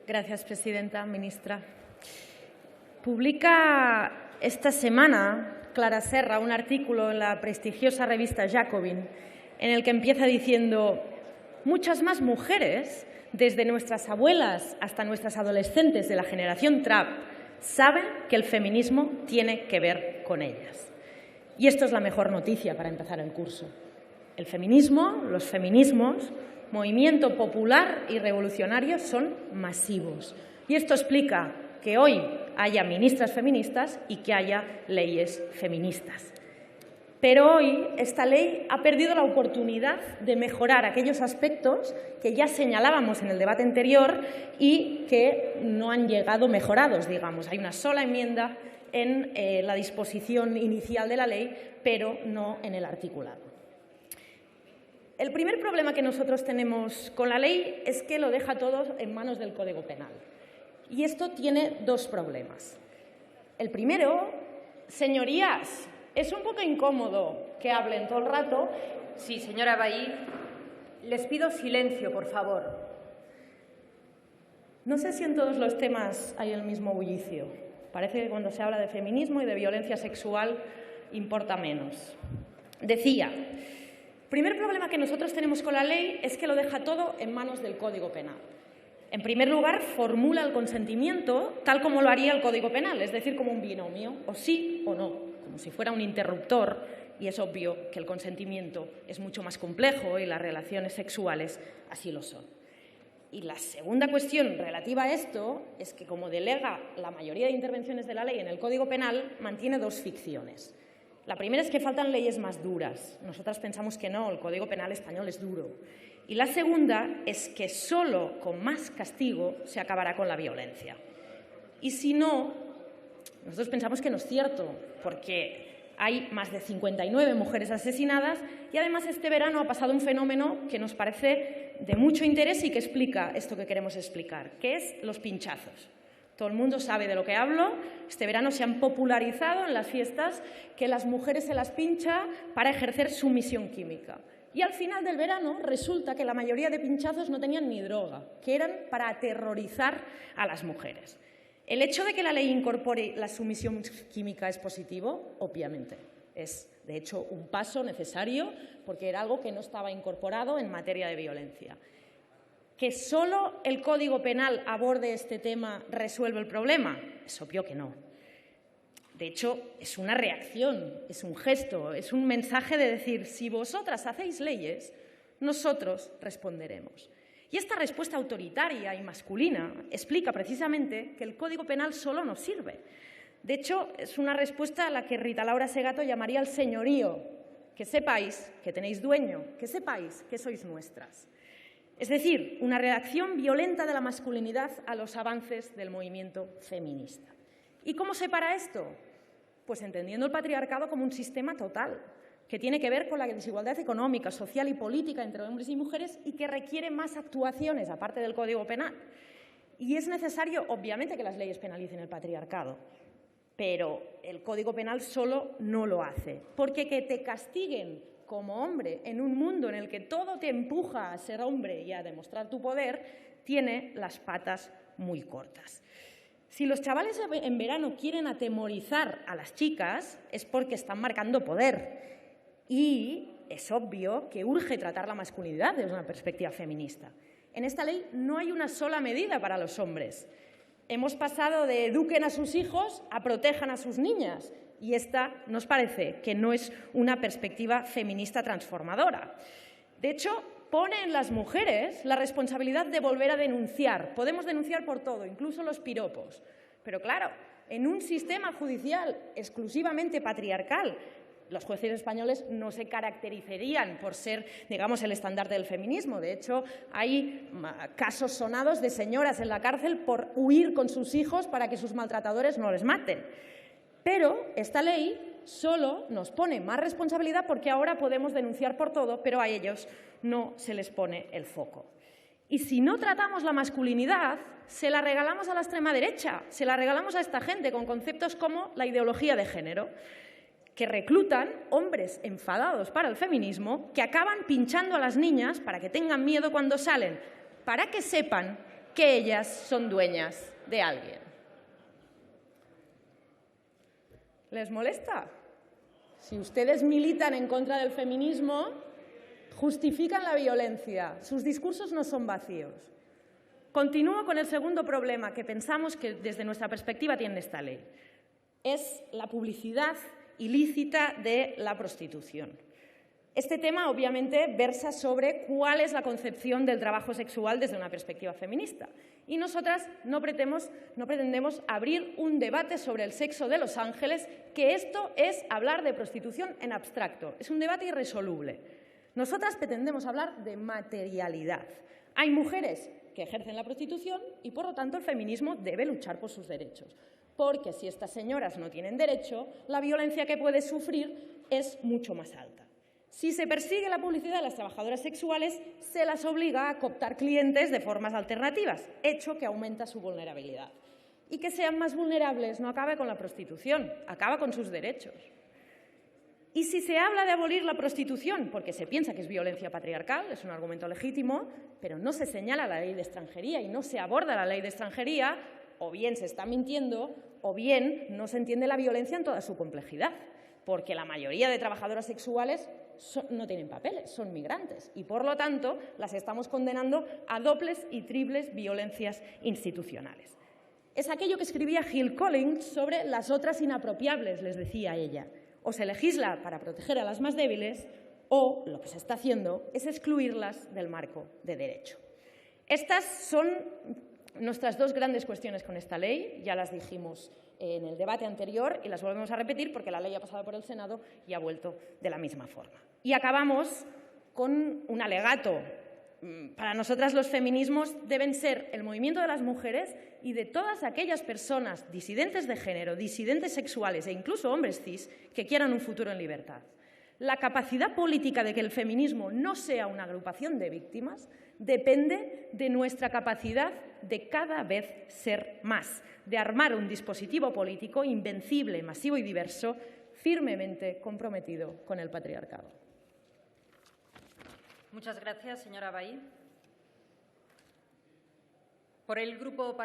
Gracias, presidenta. Ministra. Publica esta semana Clara Serra un artículo en la prestigiosa revista Jacobin en el que empieza diciendo: muchas más mujeres, desde nuestras abuelas hasta nuestras adolescentes de la generación Trap, saben que el feminismo tiene que ver con ellas. Y esto es la mejor noticia para empezar el curso. El feminismo, los feminismos, movimiento popular y revolucionario son masivos. Y esto explica que hoy haya ministras feministas y que haya leyes feministas. Pero hoy esta ley ha perdido la oportunidad de mejorar aquellos aspectos que ya señalábamos en el debate anterior y que no han llegado mejorados, digamos. Hay una sola enmienda en la disposición inicial de la ley, pero no en el articulado. El primer problema que nosotros tenemos con la ley es que lo deja todo en manos del Código Penal. Y esto tiene dos problemas. El primero, señorías, es un poco incómodo que hablen todo el rato. Sí, señora Bahí, les pido silencio, por favor. No sé si en todos los temas hay el mismo bullicio. Parece que cuando se habla de feminismo y de violencia sexual importa menos. Decía, el primer problema que nosotros tenemos con la ley es que lo deja todo en manos del Código Penal. En primer lugar, formula el consentimiento tal como lo haría el Código Penal, es decir, como un binomio, o sí o no, como si fuera un interruptor, y es obvio que el consentimiento es mucho más complejo y las relaciones sexuales así lo son. Y la segunda cuestión relativa a esto es que, como delega la mayoría de intervenciones de la ley en el Código Penal, mantiene dos ficciones. La primera es que faltan leyes más duras. Nosotras pensamos que no, el Código Penal español es duro. Y la segunda es que solo con más castigo se acabará con la violencia. Y si no, nosotros pensamos que no es cierto, porque hay más de 59 mujeres asesinadas y además este verano ha pasado un fenómeno que nos parece de mucho interés y que explica esto que queremos explicar, que es los pinchazos. Todo el mundo sabe de lo que hablo. Este verano se han popularizado en las fiestas que las mujeres se las pincha para ejercer sumisión química. Y al final del verano resulta que la mayoría de pinchazos no tenían ni droga, que eran para aterrorizar a las mujeres. ¿El hecho de que la ley incorpore la sumisión química es positivo? Obviamente. Es, de hecho, un paso necesario porque era algo que no estaba incorporado en materia de violencia. ¿Que solo el Código Penal aborde este tema resuelve el problema? Es obvio que no. De hecho, es una reacción, es un gesto, es un mensaje de decir, si vosotras hacéis leyes, nosotros responderemos. Y esta respuesta autoritaria y masculina explica precisamente que el Código Penal solo nos sirve. De hecho, es una respuesta a la que Rita Laura Segato llamaría el señorío. Que sepáis que tenéis dueño, que sepáis que sois nuestras. Es decir, una reacción violenta de la masculinidad a los avances del movimiento feminista. ¿Y cómo se para esto? Pues entendiendo el patriarcado como un sistema total, que tiene que ver con la desigualdad económica, social y política entre hombres y mujeres y que requiere más actuaciones, aparte del Código Penal. Y es necesario, obviamente, que las leyes penalicen el patriarcado, pero el Código Penal solo no lo hace, porque que te castiguen como hombre en un mundo en el que todo te empuja a ser hombre y a demostrar tu poder, tiene las patas muy cortas. Si los chavales en verano quieren atemorizar a las chicas es porque están marcando poder y es obvio que urge tratar la masculinidad desde una perspectiva feminista. En esta ley no hay una sola medida para los hombres. Hemos pasado de eduquen a sus hijos a protejan a sus niñas. Y esta nos parece que no es una perspectiva feminista transformadora. De hecho, pone en las mujeres la responsabilidad de volver a denunciar. Podemos denunciar por todo, incluso los piropos. Pero claro, en un sistema judicial exclusivamente patriarcal, los jueces españoles no se caracterizarían por ser, digamos, el estandarte del feminismo. De hecho, hay casos sonados de señoras en la cárcel por huir con sus hijos para que sus maltratadores no les maten. Pero esta ley solo nos pone más responsabilidad porque ahora podemos denunciar por todo, pero a ellos no se les pone el foco. Y si no tratamos la masculinidad, se la regalamos a la extrema derecha, se la regalamos a esta gente con conceptos como la ideología de género, que reclutan hombres enfadados para el feminismo, que acaban pinchando a las niñas para que tengan miedo cuando salen, para que sepan que ellas son dueñas de alguien. ¿Les molesta? Si ustedes militan en contra del feminismo, justifican la violencia. Sus discursos no son vacíos. Continúo con el segundo problema que pensamos que desde nuestra perspectiva tiene esta ley. Es la publicidad ilícita de la prostitución. Este tema, obviamente, versa sobre cuál es la concepción del trabajo sexual desde una perspectiva feminista. Y nosotras no pretendemos abrir un debate sobre el sexo de los ángeles, que esto es hablar de prostitución en abstracto. Es un debate irresoluble. Nosotras pretendemos hablar de materialidad. Hay mujeres que ejercen la prostitución y, por lo tanto, el feminismo debe luchar por sus derechos. Porque si estas señoras no tienen derecho, la violencia que pueden sufrir es mucho más alta. Si se persigue la publicidad de las trabajadoras sexuales, se las obliga a cooptar clientes de formas alternativas, hecho que aumenta su vulnerabilidad. Y que sean más vulnerables no acaba con la prostitución, acaba con sus derechos. Y si se habla de abolir la prostitución, porque se piensa que es violencia patriarcal, es un argumento legítimo, pero no se señala la ley de extranjería y no se aborda la ley de extranjería, o bien se está mintiendo, o bien no se entiende la violencia en toda su complejidad, porque la mayoría de trabajadoras sexuales no tienen papeles, son migrantes y, por lo tanto, las estamos condenando a dobles y triples violencias institucionales. Es aquello que escribía Jill Collins sobre las otras inapropiables, les decía ella. O se legisla para proteger a las más débiles o lo que se está haciendo es excluirlas del marco de derecho. Estas son nuestras dos grandes cuestiones con esta ley, ya las dijimos en el debate anterior y las volvemos a repetir porque la ley ha pasado por el Senado y ha vuelto de la misma forma. Y acabamos con un alegato. Para nosotras los feminismos deben ser el movimiento de las mujeres y de todas aquellas personas disidentes de género, disidentes sexuales e incluso hombres cis que quieran un futuro en libertad. La capacidad política de que el feminismo no sea una agrupación de víctimas depende de nuestra capacidad de cada vez ser más, de armar un dispositivo político invencible, masivo y diverso, firmemente comprometido con el patriarcado. Muchas gracias, señora Bahí. Por el Grupo Parlamentario